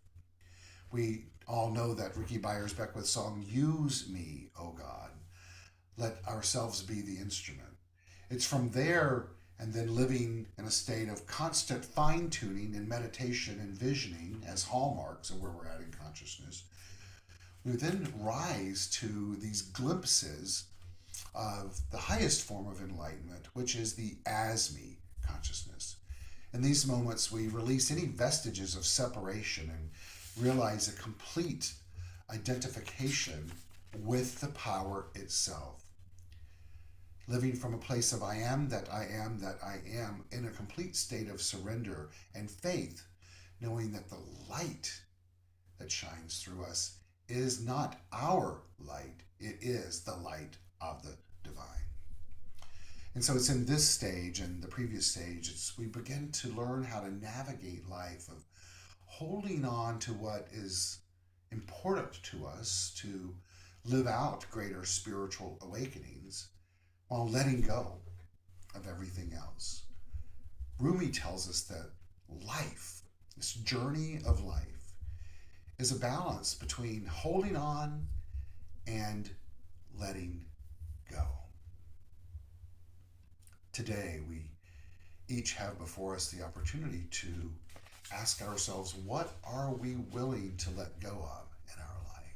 Speaker 2: We all know that Ricky Byers-Beckwith's song, "Use Me, O God." Let ourselves be the instrument. It's from there, and then living in a state of constant fine-tuning and meditation and visioning as hallmarks of where we're at in consciousness, we then rise to these glimpses of the highest form of enlightenment, which is the as-me consciousness. In these moments, we release any vestiges of separation and realize a complete identification with the power itself. Living from a place of I am that I am that I am in a complete state of surrender and faith, knowing that the light that shines through us is not our light, it is the light of the divine. And so it's in this stage and the previous stage, we begin to learn how to navigate life of holding on to what is important to us to live out greater spiritual awakenings while letting go of everything else. Rumi tells us that life, this journey of life, is a balance between holding on and letting go. Today, we each have before us the opportunity to ask ourselves, what are we willing to let go of in our life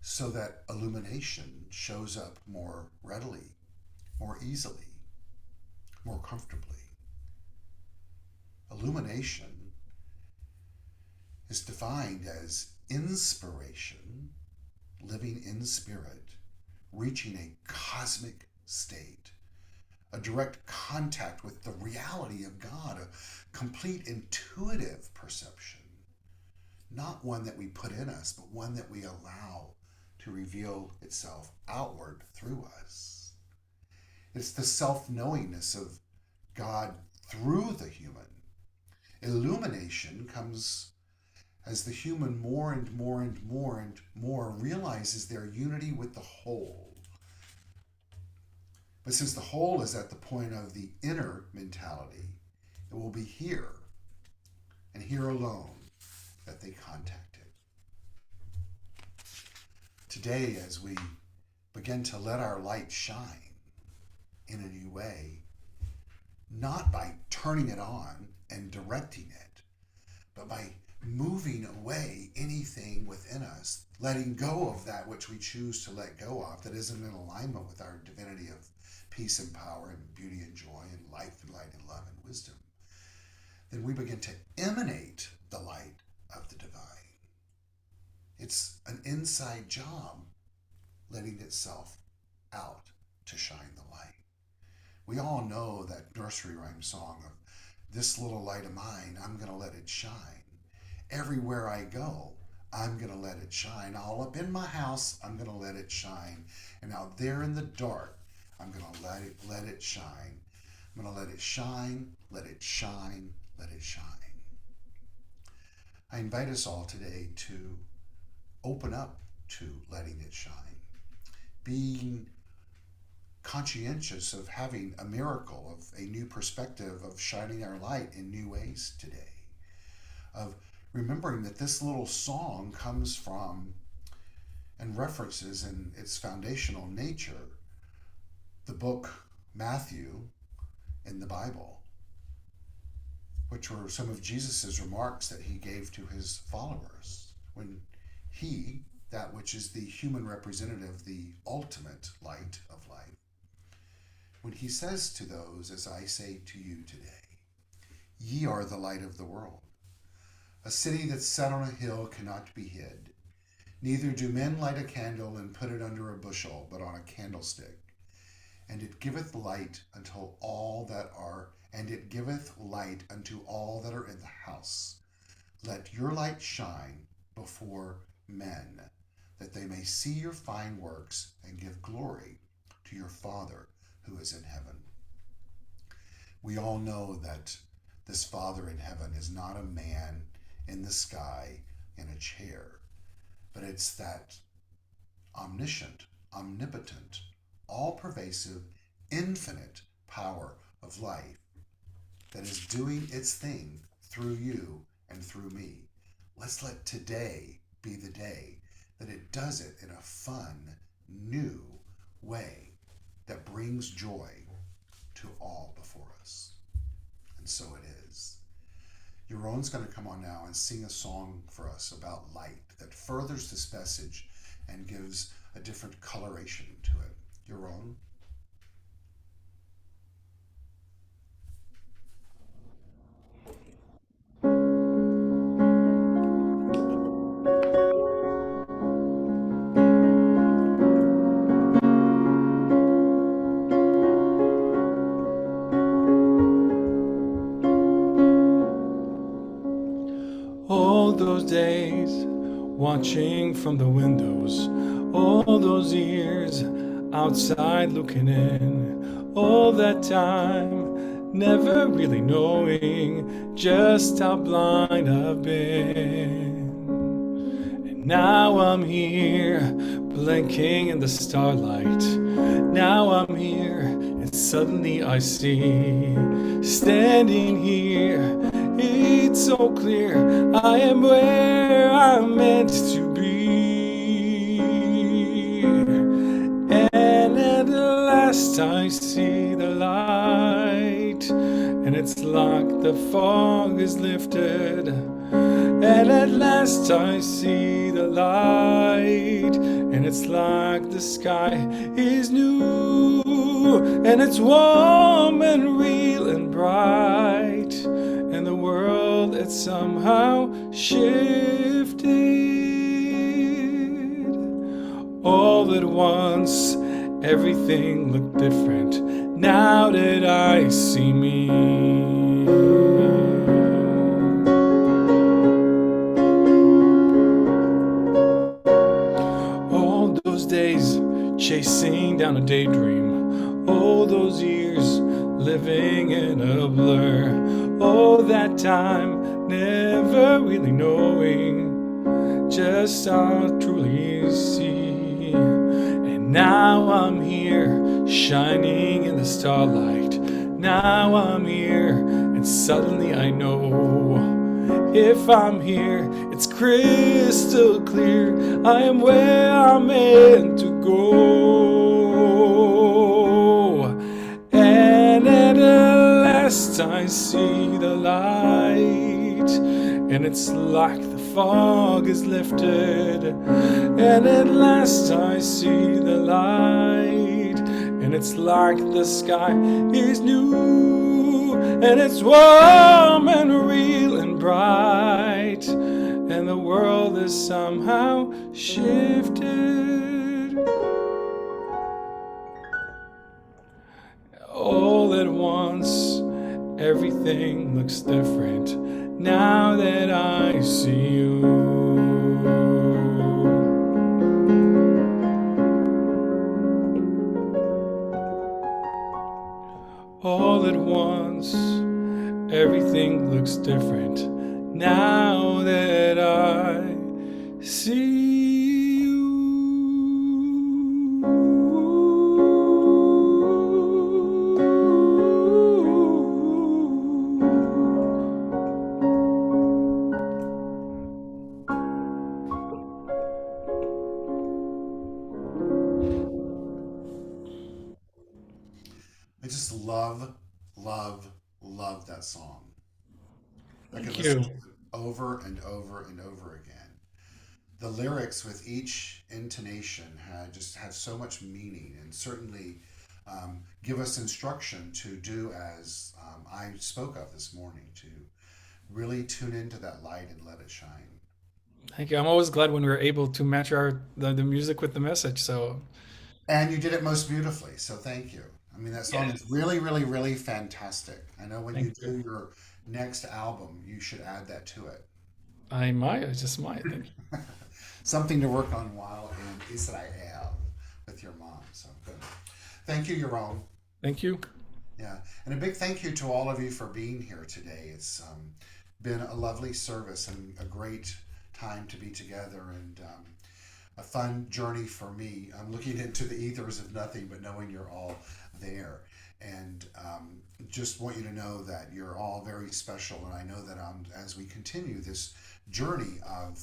Speaker 2: so that illumination shows up more readily, more easily, more comfortably? Illumination is defined as inspiration, living in spirit, reaching a cosmic state, a direct contact with the reality of God, a complete intuitive perception, not one that we put in us, but one that we allow to reveal itself outward through us. It's the self-knowingness of God through the human. Illumination comes as the human more and more and more and more realizes their unity with the whole. But since the whole is at the point of the inner mentality, it will be here and here alone that they contact it. Today, as we begin to let our light shine in a new way, not by turning it on and directing it, but by moving away anything within us, letting go of that which we choose to let go of that isn't in alignment with our divinity of peace and power and beauty and joy and life and light and love and wisdom, then we begin to emanate the light of the divine. It's an inside job letting itself out to shine the light. We all know that nursery rhyme song of this little light of mine, I'm going to let it shine. Everywhere I go, I'm going to let it shine. All up in my house, I'm going to let it shine. And out there in the dark, I'm going to let it shine. I'm going to let it shine, let it shine, let it shine. I invite us all today to open up to letting it shine, being conscientious of having a miracle, of a new perspective, of shining our light in new ways today, of remembering that this little song comes from and references in its foundational nature the book Matthew in the Bible, which were some of Jesus's remarks that he gave to his followers when he, that which is the human representative, the ultimate light of life, when he says to those, as I say to you today, ye are the light of the world. A city that's set on a hill cannot be hid. Neither do men light a candle and put it under a bushel, but on a candlestick. And it giveth light unto all that are, and it giveth light unto all that are in the house. Let your light shine before men, that they may see your fine works and give glory to your Father who is in heaven. We all know that this Father in heaven is not a man in the sky in a chair, but it's that omniscient, omnipotent, all pervasive, infinite power of life that is doing its thing through you and through me. Let's let today be the day that it does it in a fun, new way that brings joy to all before us. And so it is. Yaron's going to come on now and sing a song for us about light that furthers this message and gives a different coloration to it. Yaron?
Speaker 1: All those days watching from the windows, all those years outside looking in, all that time never really knowing just how blind I've been. And now I'm here blinking in the starlight. Now I'm here and suddenly I see, standing here, it's so clear I am where I'm meant to be. And at last I see the light, and it's like the fog is lifted. And at last I see the light, and it's like the sky is new, and it's warm and real and bright, and the world it's somehow shifted. All at once, everything looked different now that I see me. All those days chasing down a daydream, all those years living in a blur, all that time never really knowing just how truly see. And now I'm here shining in the starlight. Now I'm here and suddenly I know, if I'm here, it's crystal clear I am where I'm meant to go. And at last I see the light, and it's like the fog is lifted. And at last I see the light, and it's like the sky is new, and it's warm and real and bright, and the world is somehow shifted. All at once, everything looks different now that I see you. All at once, everything looks different now that I see you.
Speaker 2: I just love, love, love that song. I could
Speaker 1: Thank
Speaker 2: listen
Speaker 1: you.
Speaker 2: to it over and over and over again. The lyrics with each intonation have so much meaning, and certainly give us instruction to do as I spoke of this morning, to really tune into that light and let it shine.
Speaker 1: Thank you. I'm always glad when we're able to match the music with the message. So
Speaker 2: And you did it most beautifully, so thank you. I mean, that song is
Speaker 1: yes,
Speaker 2: really, really, really fantastic. I know when you
Speaker 1: thank
Speaker 2: do
Speaker 1: you.
Speaker 2: your next album, you should add that to it.
Speaker 1: I might. I just might. Thank you.
Speaker 2: Something to work on while in Israel with your mom. So good. Thank you, Yaron.
Speaker 1: Thank you.
Speaker 2: Yeah, and a big thank you to all of you for being here today. It's been a lovely service and a great time to be together, and a fun journey for me. I'm looking into the ethers of nothing, but knowing you're all there. And just want you to know that you're all very special. And I know that as we continue this journey of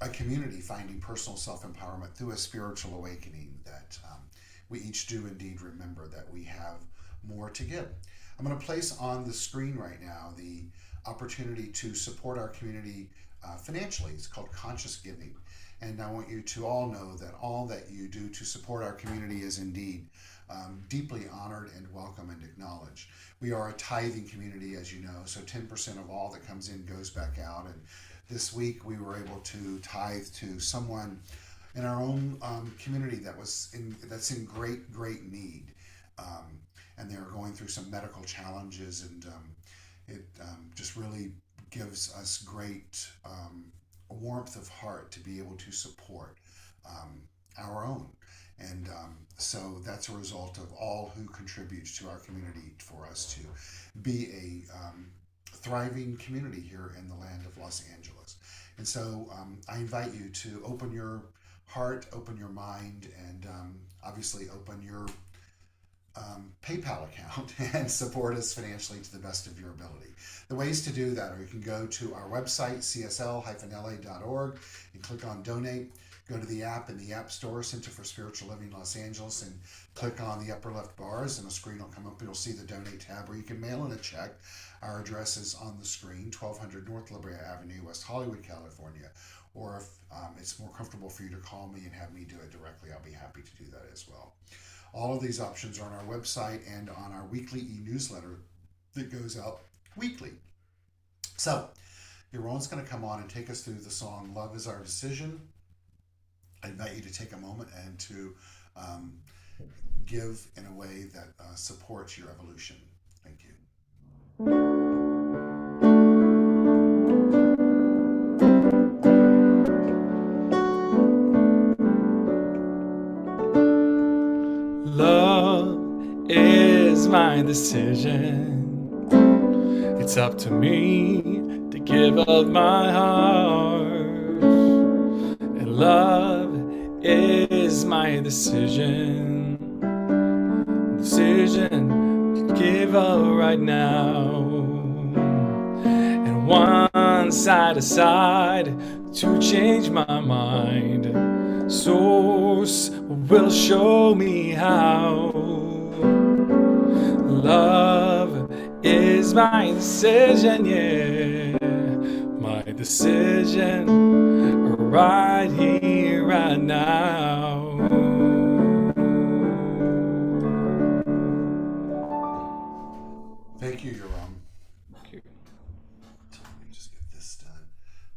Speaker 2: a community finding personal self empowerment through a spiritual awakening, that we each do indeed remember that we have more to give. I'm going to place on the screen right now the opportunity to support our community financially. It's called Conscious Giving. And I want you to all know that all that you do to support our community is indeed deeply honored and welcome and acknowledged. We are a tithing community, as you know, so 10% of all that comes in goes back out. And this week we were able to tithe to someone in our own community that's in great need, and they're going through some medical challenges, and it just really gives us great warmth of heart to be able to support our own. And so that's a result of all who contributes to our community for us to be a thriving community here in the land of Los Angeles. And so I invite you to open your heart, open your mind, and obviously open your PayPal account and support us financially to the best of your ability. The ways to do that are you can go to our website, CSL-LA.org, and click on Donate. Go to the app in the App Store, Center for Spiritual Living Los Angeles, and click on the upper left bars, and a screen will come up. You'll see the Donate tab, or you can mail in a check. Our address is on the screen, 1200 North La Brea Avenue, West Hollywood, California. Or if it's more comfortable for you to call me and have me do it directly, I'll be happy to do that as well. All of these options are on our website and on our weekly e-newsletter that goes out weekly. So, Yaron's going to come on and take us through the song Love is Our Decision. I invite you to take a moment and to give in a way that supports your evolution. Thank you.
Speaker 1: Love is my decision. It's up to me to give of my heart. And love is my decision. Decision to give up right now. And once I decide to change my mind, Source will show me how. Love is my decision, yeah. My decision right here, right now.
Speaker 2: Thank you, Yaron.
Speaker 1: Thank you.
Speaker 2: Let me just get this done.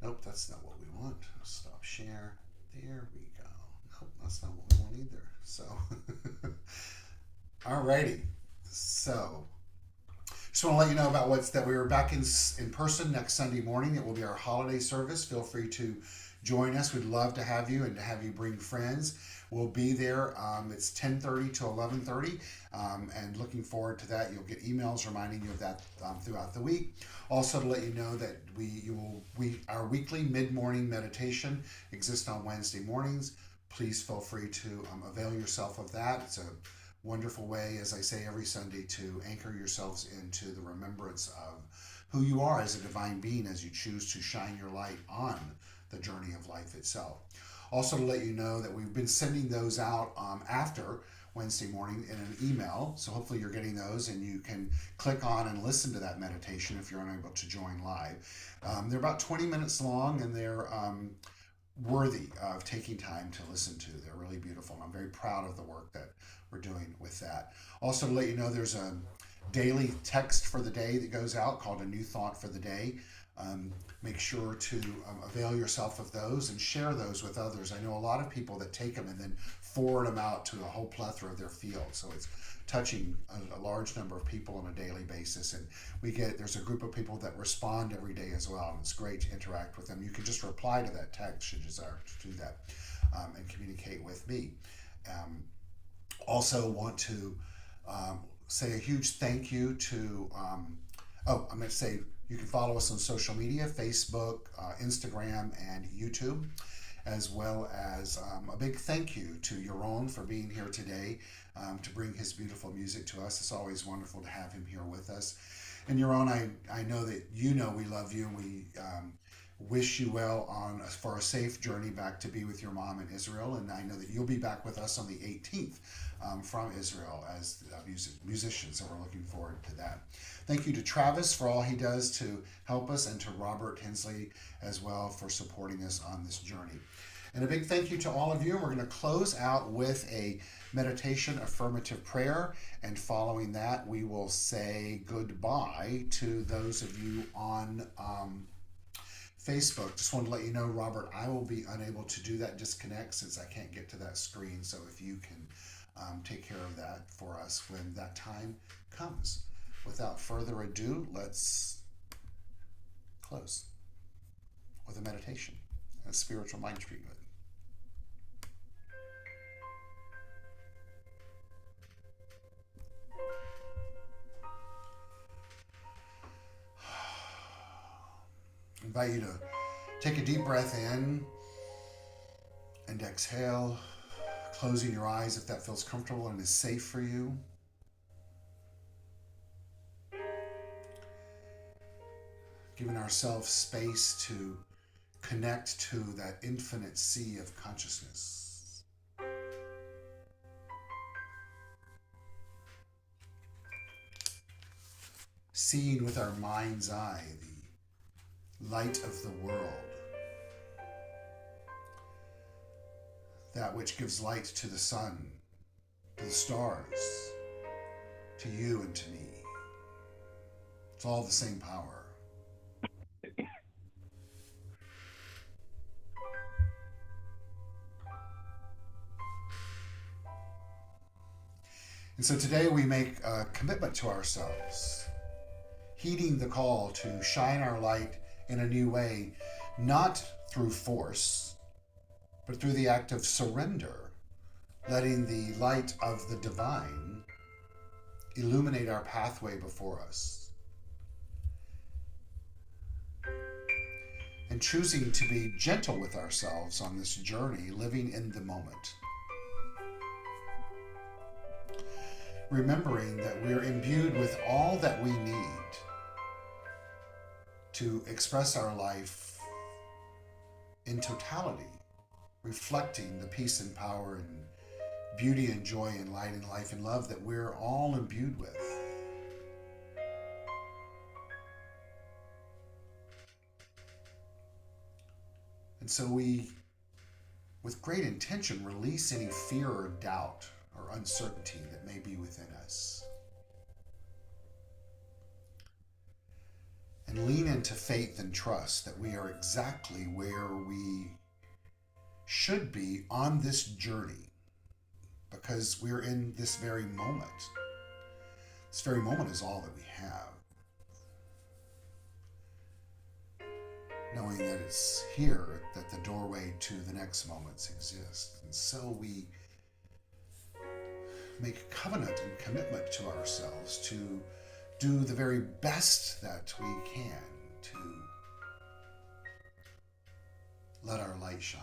Speaker 2: Nope, that's not what we want. Stop share. There we go. Nope, that's not what we want either. So, alrighty. So, just want to let you know about what's that we are back in person next Sunday morning. It will be our holiday service. Feel free to join us. We'd love to have you and to have you bring friends. We'll be there. It's 10:30 to 11:30, and looking forward to that. You'll get emails reminding you of that throughout the week. Also, to let you know that our weekly mid-morning meditation exists on Wednesday mornings. Please feel free to avail yourself of that. It's a wonderful way, as I say every Sunday, to anchor yourselves into the remembrance of who you are as a divine being as you choose to shine your light on the journey of life itself. Also, to let you know that we've been sending those out after Wednesday morning in an email. So hopefully you're getting those and you can click on and listen to that meditation if you're unable to join live. They're about 20 minutes long, and they're worthy of taking time to listen to. They're really beautiful, and I'm very proud of the work that we're doing with that. Also, to let you know, there's a daily text for the day that goes out called a new thought for the day. Make sure to avail yourself of those and share those with others. I know a lot of people that take them and then forward them out to a whole plethora of their field. So it's touching a large number of people on a daily basis. And there's a group of people that respond every day as well. And it's great to interact with them. You can just reply to that text should you desire to do that, and communicate with me. Also want to say a huge thank you to, I'm going to say you can follow us on social media, Facebook, Instagram, and YouTube, as well as a big thank you to Yaron for being here today to bring his beautiful music to us. It's always wonderful to have him here with us. And Yaron, I know that you know we love you, and we wish you well for a safe journey back to be with your mom in Israel. And I know that you'll be back with us on the 18th from Israel as musicians, so we're looking forward to that. Thank you to Travis for all he does to help us, and to Robert Hensley as well for supporting us on this journey. And a big thank you to all of you. We're going to close out with a meditation affirmative prayer, and following that we will say goodbye to those of you on Facebook. Just wanted to let you know, Robert, I will be unable to do that disconnect since I can't get to that screen. So if you can take care of that for us when that time comes. Without further ado, let's close with a meditation, a spiritual mind treatment. I invite you to take a deep breath in and exhale, closing your eyes if that feels comfortable and is safe for you. Giving ourselves space to connect to that infinite sea of consciousness. Seeing with our mind's eye the light of the world, that which gives light to the sun, to the stars, to you and to me. It's all the same power. And so today we make a commitment to ourselves, heeding the call to shine our light in a new way, not through force, but through the act of surrender, letting the light of the divine illuminate our pathway before us, and choosing to be gentle with ourselves on this journey, living in the moment. Remembering that we are imbued with all that we need to express our life in totality, reflecting the peace and power and beauty and joy and light and life and love that we're all imbued with. And so we, with great intention, release any fear or doubt or uncertainty that may be within us. And lean into faith and trust that we are exactly where we should be on this journey, because we're in this very moment. This very moment is all that we have. Knowing that it's here that the doorway to the next moments exists. And so we make a covenant and commitment to ourselves to do the very best that we can to let our light shine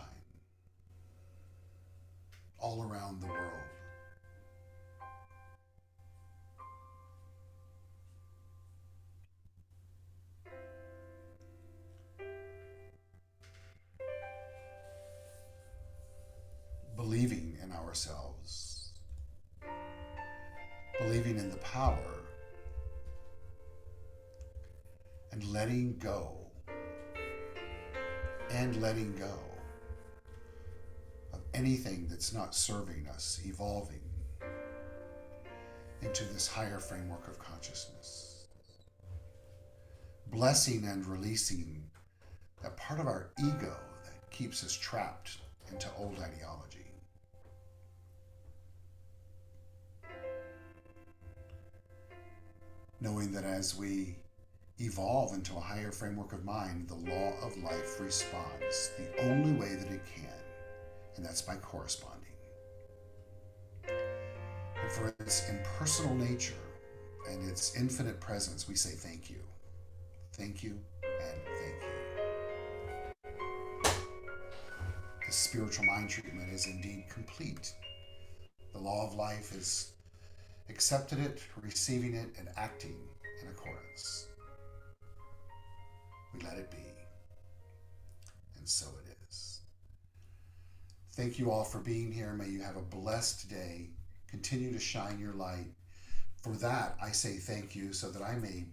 Speaker 2: all around the world. Believing in ourselves, believing in the power, and letting go of anything that's not serving us, evolving into this higher framework of consciousness. Blessing and releasing that part of our ego that keeps us trapped into old ideology. Knowing that as we evolve into a higher framework of mind, the law of life responds the only way that it can, and that's by corresponding. And for its impersonal nature and its infinite presence, we say thank you. Thank you and thank you. The spiritual mind treatment is indeed complete. The law of life is accepted it, receiving it, and acting in accordance. We let it be. And so it is. Thank you all for being here. May you have a blessed day. Continue to shine your light. For that, I say thank you so that I may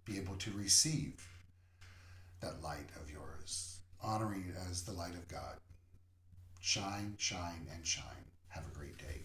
Speaker 2: be able to receive that light of yours, honoring it as the light of God. Shine, shine, and shine. Have a great day.